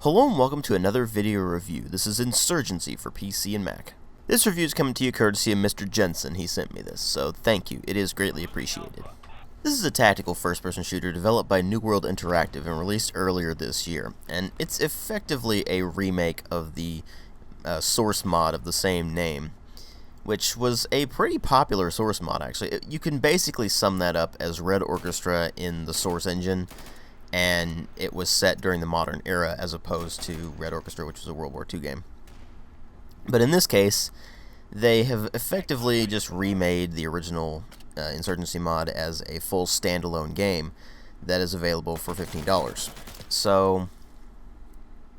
Hello and welcome to another video review. This is Insurgency for PC and Mac. This review is coming to you courtesy of Mr. Jensen. He sent me this, so thank you. It is greatly appreciated. This is a tactical first-person shooter developed by New World Interactive and released earlier this year, and it's effectively a remake of the source mod of the same name, which was a pretty popular source mod, actually. You can basically sum that up as Red Orchestra in the source engine, and it was set during the modern era as opposed to Red Orchestra, which was a World War II game. But in this case, they have effectively just remade the original Insurgency mod as a full standalone game that is available for $15. So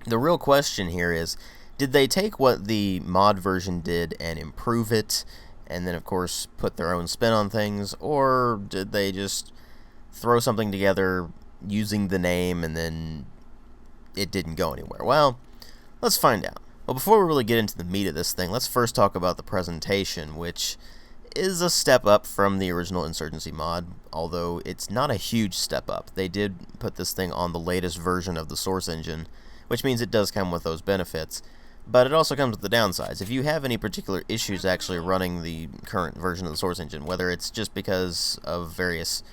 the real question here is, did they take what the mod version did and improve it, and then of course put their own spin on things, or did they just throw something together using the name and then it didn't go anywhere? Well, let's find out. Well, before we really get into the meat of this thing, let's first talk about the presentation, which is a step up from the original Insurgency mod, although it's not a huge step up. They did put this thing on the latest version of the source engine, which means it does come with those benefits, but it also comes with the downsides. If you have any particular issues actually running the current version of the source engine, whether it's just because of various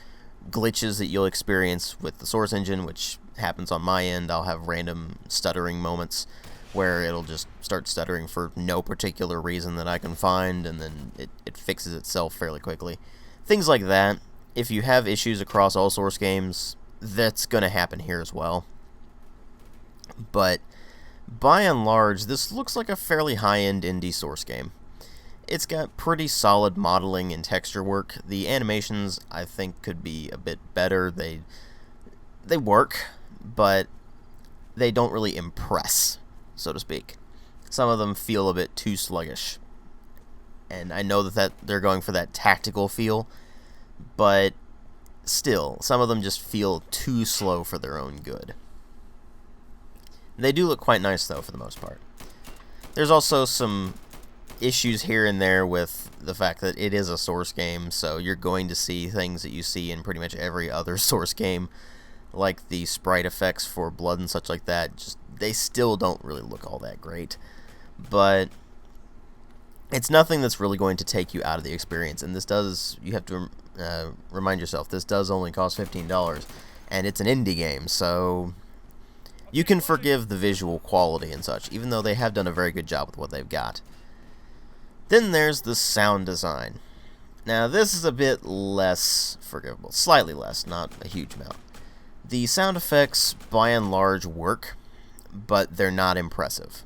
glitches that you'll experience with the source engine, which happens on my end, I'll have random stuttering moments where it'll just start stuttering for no particular reason that I can find, and then it fixes itself fairly quickly. Things like that. If you have issues across all source games, that's going to happen here as well. But by and large, this looks like a fairly high-end indie source game. It's got pretty solid modeling and texture work. The animations, I think, could be a bit better. They work, but they don't really impress, so to speak. Some of them feel a bit too sluggish. And I know that they're going for that tactical feel, but still, some of them just feel too slow for their own good. They do look quite nice, though, for the most part. There's also some issues here and there with the fact that it is a source game, so you're going to see things that you see in pretty much every other source game, like the sprite effects for blood and such like that. Just they still don't really look all that great, but it's nothing that's really going to take you out of the experience. And this does, you have to remind yourself, this does only cost $15, and it's an indie game, so you can forgive the visual quality and such, even though they have done a very good job with what they've got. Then there's the sound design. Now, this is a bit less forgivable. Slightly less, not a huge amount. The sound effects, by and large, work, but they're not impressive.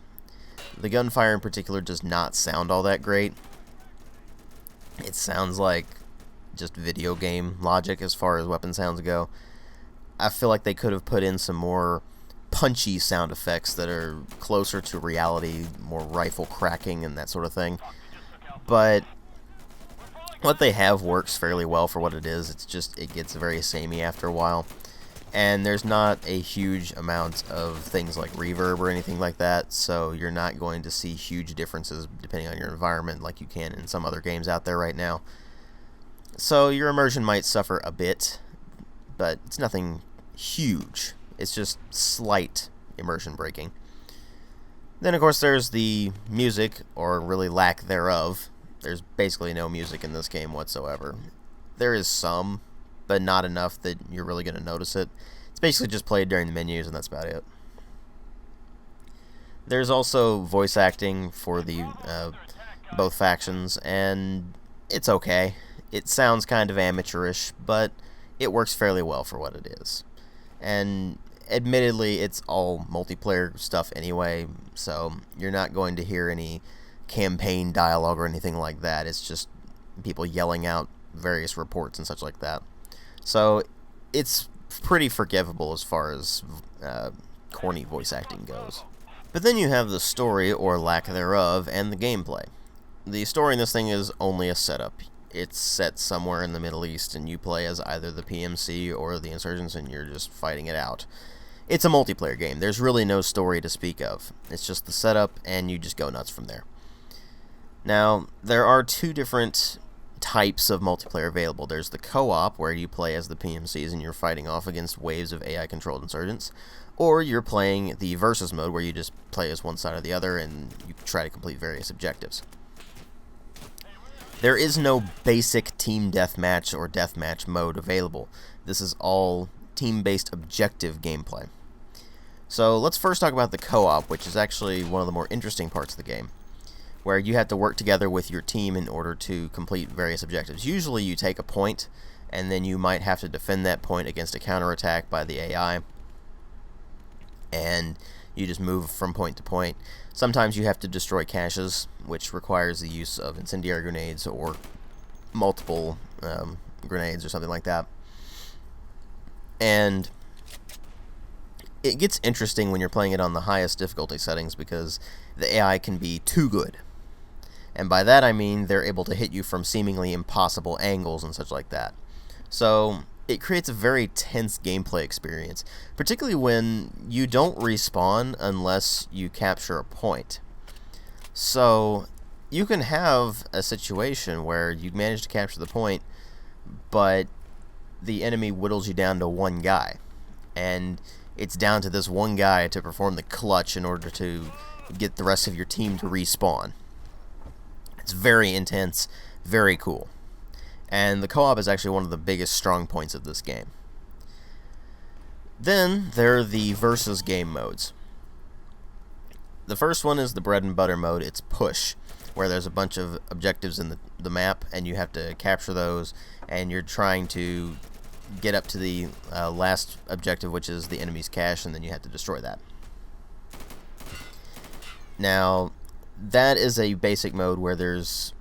The gunfire in particular does not sound all that great. It sounds like just video game logic as far as weapon sounds go. I feel like they could have put in some more punchy sound effects that are closer to reality, more rifle cracking and that sort of thing. But what they have works fairly well for what it is. It's just, it gets very samey after a while. And there's not a huge amount of things like reverb or anything like that, so you're not going to see huge differences depending on your environment like you can in some other games out there right now. So your immersion might suffer a bit, but it's nothing huge. It's just slight immersion breaking. Then, of course, there's the music, or really lack thereof. There's basically no music in this game whatsoever. There is some, but not enough that you're really going to notice it. It's basically just played during the menus, and that's about it. There's also voice acting for the both factions, and it's okay. It sounds kind of amateurish, but it works fairly well for what it is. And admittedly, it's all multiplayer stuff anyway, so you're not going to hear any campaign dialogue or anything like that. It's just people yelling out various reports and such like that. So it's pretty forgivable as far as corny voice acting goes. But then you have the story, or lack thereof, and the gameplay. The story in this thing is only a setup. It's set somewhere in the Middle East, and you play as either the PMC or the insurgents, and you're just fighting it out. It's a multiplayer game. There's really no story to speak of. It's just the setup, and you just go nuts from there. Now, there are two different types of multiplayer available. There's the co-op, where you play as the PMCs and you're fighting off against waves of AI-controlled insurgents, or you're playing the versus mode where you just play as one side or the other and you try to complete various objectives. There is no basic team deathmatch or deathmatch mode available. This is all team-based objective gameplay. So let's first talk about the co-op, which is actually one of the more interesting parts of the game, where you have to work together with your team in order to complete various objectives. Usually you take a point, and then you might have to defend that point against a counterattack by the AI, and you just move from point to point. Sometimes you have to destroy caches, which requires the use of incendiary grenades or multiple grenades or something like that. And it gets interesting when you're playing it on the highest difficulty settings because the AI can be too good. And by that I mean they're able to hit you from seemingly impossible angles and such like that. So it creates a very tense gameplay experience, particularly when you don't respawn unless you capture a point. So you can have a situation where you manage to capture the point, but the enemy whittles you down to one guy, and it's down to this one guy to perform the clutch in order to get the rest of your team to respawn. It's very intense, very cool. And the co-op is actually one of the biggest strong points of this game. Then there are the versus game modes. The first one is the bread and butter mode. It's push, where there's a bunch of objectives in the map, and you have to capture those, and you're trying to get up to the last objective, which is the enemy's cache, and then you have to destroy that. Now, that is a basic mode where there's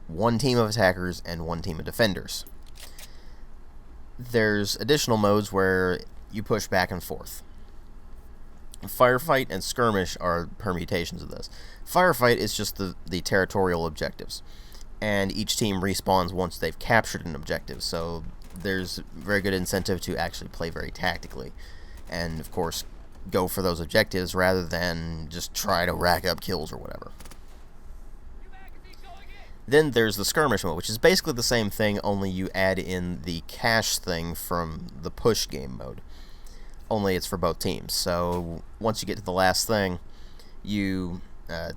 one team of attackers and one team of defenders. There's additional modes where you push back and forth. Firefight and skirmish are permutations of this. Firefight is just the territorial objectives, and each team respawns once they've captured an objective, so there's very good incentive to actually play very tactically, and of course go for those objectives rather than just try to rack up kills or whatever. Then there's the skirmish mode, which is basically the same thing, only you add in the cache thing from the push game mode. Only it's for both teams. So once you get to the last thing, you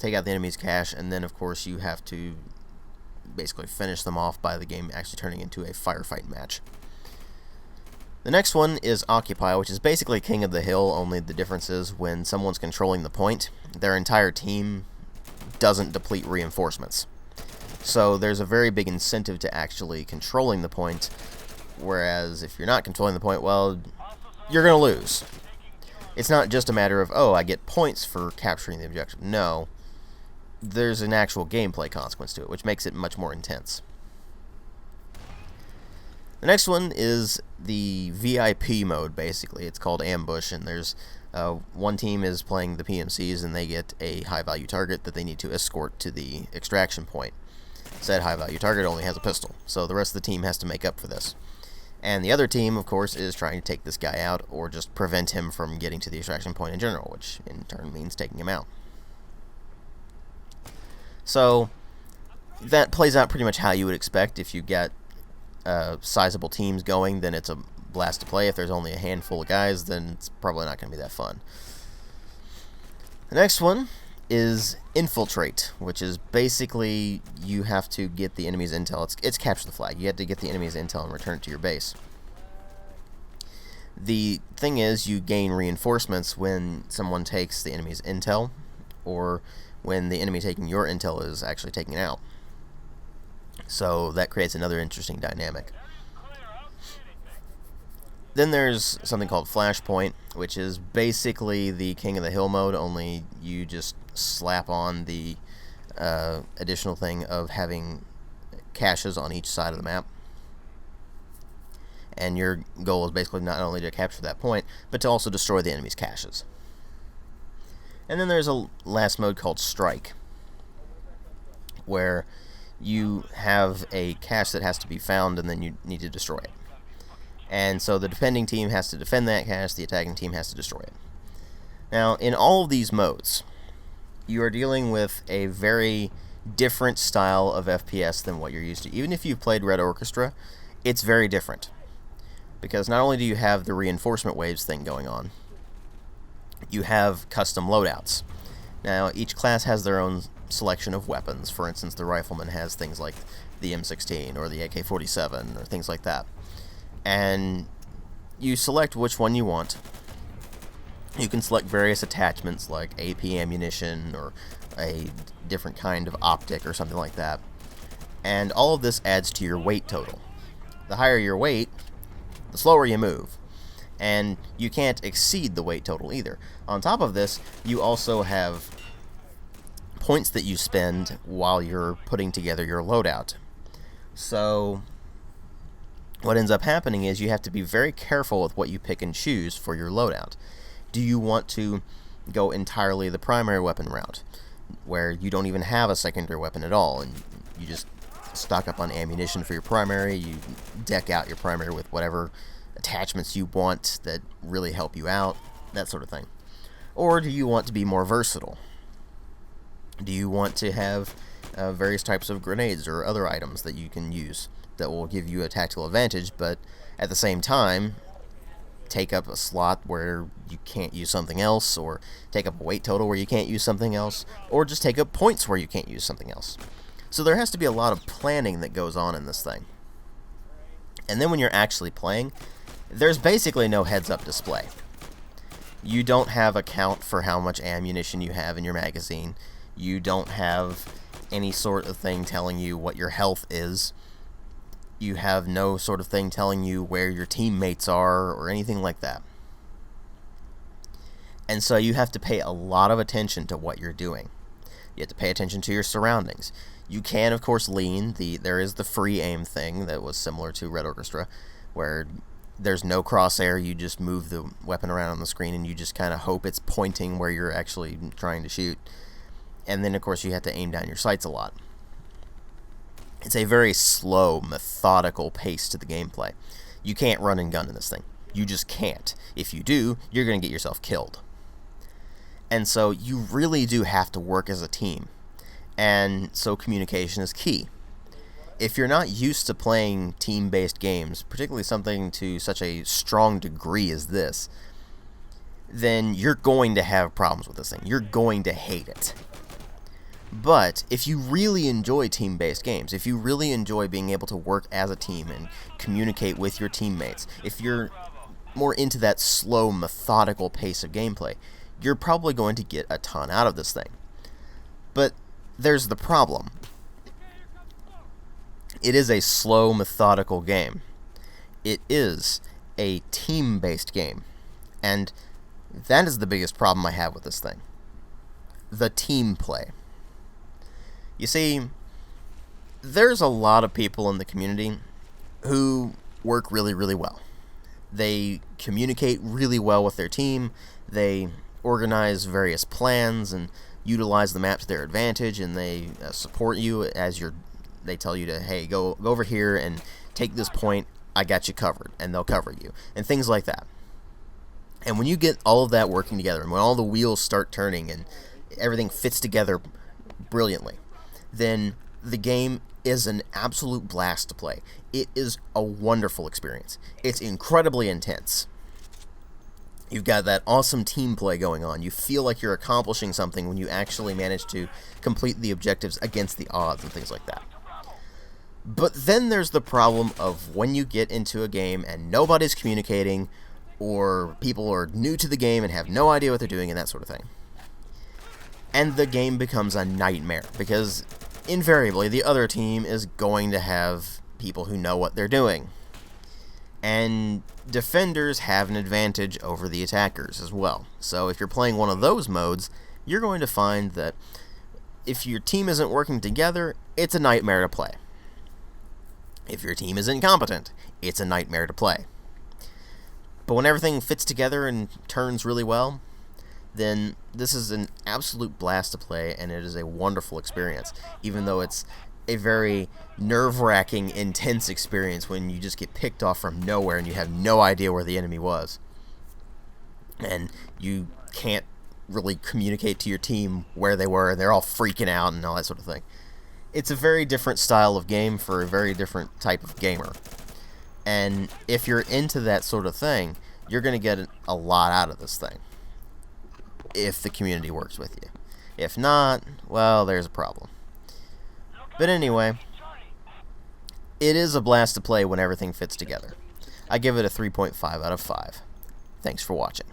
take out the enemy's cache, and then of course you have to basically finish them off by the game actually turning into a firefight match. The next one is Occupy, which is basically King of the Hill, only the difference is when someone's controlling the point, their entire team doesn't deplete reinforcements. So there's a very big incentive to actually controlling the point, whereas if you're not controlling the point, well, you're going to lose. It's not just a matter of, oh, I get points for capturing the objective. No, there's an actual gameplay consequence to it, which makes it much more intense. The next one is the VIP mode, basically. It's called Ambush, and there's one team is playing the PMCs, and they get a high-value target that they need to escort to the extraction point. Said high-value target only has a pistol, so the rest of the team has to make up for this. And the other team, of course, is trying to take this guy out, or just prevent him from getting to the extraction point in general, which in turn means taking him out. So that plays out pretty much how you would expect. If you get sizable teams going, then it's a blast to play. If there's only a handful of guys, then it's probably not going to be that fun. The next one is Infiltrate, which is basically you have to get the enemy's intel. It's capture the flag. You have to get the enemy's intel and return it to your base. The thing is, you gain reinforcements when someone takes the enemy's intel, or when the enemy taking your intel is actually taken out. So that creates another interesting dynamic. Then there's something called Flashpoint, which is basically the King of the Hill mode, only you just slap on the additional thing of having caches on each side of the map. And your goal is basically not only to capture that point, but to also destroy the enemy's caches. And then there's a last mode called Strike, where you have a cache that has to be found, and then you need to destroy it. And so the defending team has to defend that cache, the attacking team has to destroy it. Now, in all of these modes, you are dealing with a very different style of FPS than what you're used to. Even if you've played Red Orchestra, it's very different. Because not only do you have the reinforcement waves thing going on, you have custom loadouts. Now, each class has their own selection of weapons. For instance, the rifleman has things like the M16 or the AK-47 or things like that. And you select which one you want. You can select various attachments like AP ammunition or a different kind of optic or something like that. And all of this adds to your weight total. The higher your weight, the slower you move. And you can't exceed the weight total either. On top of this, you also have points that you spend while you're putting together your loadout. So what ends up happening is you have to be very careful with what you pick and choose for your loadout. Do you want to go entirely the primary weapon route, where you don't even have a secondary weapon at all, and you just stock up on ammunition for your primary, you deck out your primary with whatever attachments you want that really help you out, that sort of thing? Or do you want to be more versatile? Do you want to have various types of grenades or other items that you can use that will give you a tactical advantage, but at the same time take up a slot where you can't use something else, or take up a weight total where you can't use something else, or just take up points where you can't use something else? So there has to be a lot of planning that goes on in this thing. And then when you're actually playing, there's basically no heads-up display. You don't have a count for how much ammunition you have in your magazine. You don't have any sort of thing telling you what your health is. You have no sort of thing telling you where your teammates are or anything like that. And so you have to pay a lot of attention to what you're doing. You have to pay attention to your surroundings. You can, of course, lean. There is the free aim thing that was similar to Red Orchestra, where there's no crosshair. You just move the weapon around on the screen and you just kind of hope it's pointing where you're actually trying to shoot. And then, of course, you have to aim down your sights a lot. It's a very slow, methodical pace to the gameplay. You can't run and gun in this thing. You just can't. If you do, you're going to get yourself killed. And so you really do have to work as a team. And so communication is key. If you're not used to playing team-based games, particularly something to such a strong degree as this, then you're going to have problems with this thing. You're going to hate it. But if you really enjoy team-based games, if you really enjoy being able to work as a team and communicate with your teammates, if you're more into that slow, methodical pace of gameplay, you're probably going to get a ton out of this thing. But there's the problem. It is a slow, methodical game. It is a team-based game. And that is the biggest problem I have with this thing. The team play. You see, there's a lot of people in the community who work really, really well. They communicate really well with their team. They organize various plans and utilize the map to their advantage, and they support you as they tell you to, hey, go over here and take this point, I got you covered, and they'll cover you, and things like that. And when you get all of that working together, and when all the wheels start turning and everything fits together brilliantly, then the game is an absolute blast to play. It is a wonderful experience. It's incredibly intense. You've got that awesome team play going on. You feel like you're accomplishing something when you actually manage to complete the objectives against the odds and things like that. But then there's the problem of when you get into a game and nobody's communicating, or people are new to the game and have no idea what they're doing and that sort of thing. And the game becomes a nightmare, because invariably the other team is going to have people who know what they're doing. And defenders have an advantage over the attackers as well. So if you're playing one of those modes, you're going to find that if your team isn't working together, it's a nightmare to play. If your team is incompetent, it's a nightmare to play. But when everything fits together and turns really well, then this is an absolute blast to play, and it is a wonderful experience, even though it's a very nerve-wracking, intense experience when you just get picked off from nowhere and you have no idea where the enemy was. And you can't really communicate to your team where they were, and they're all freaking out and all that sort of thing. It's a very different style of game for a very different type of gamer. And if you're into that sort of thing, you're going to get a lot out of this thing. if the community works with you. If not, well, there's a problem. But anyway, it is a blast to play when everything fits together. I give it a 3.5 out of 5. Thanks for watching.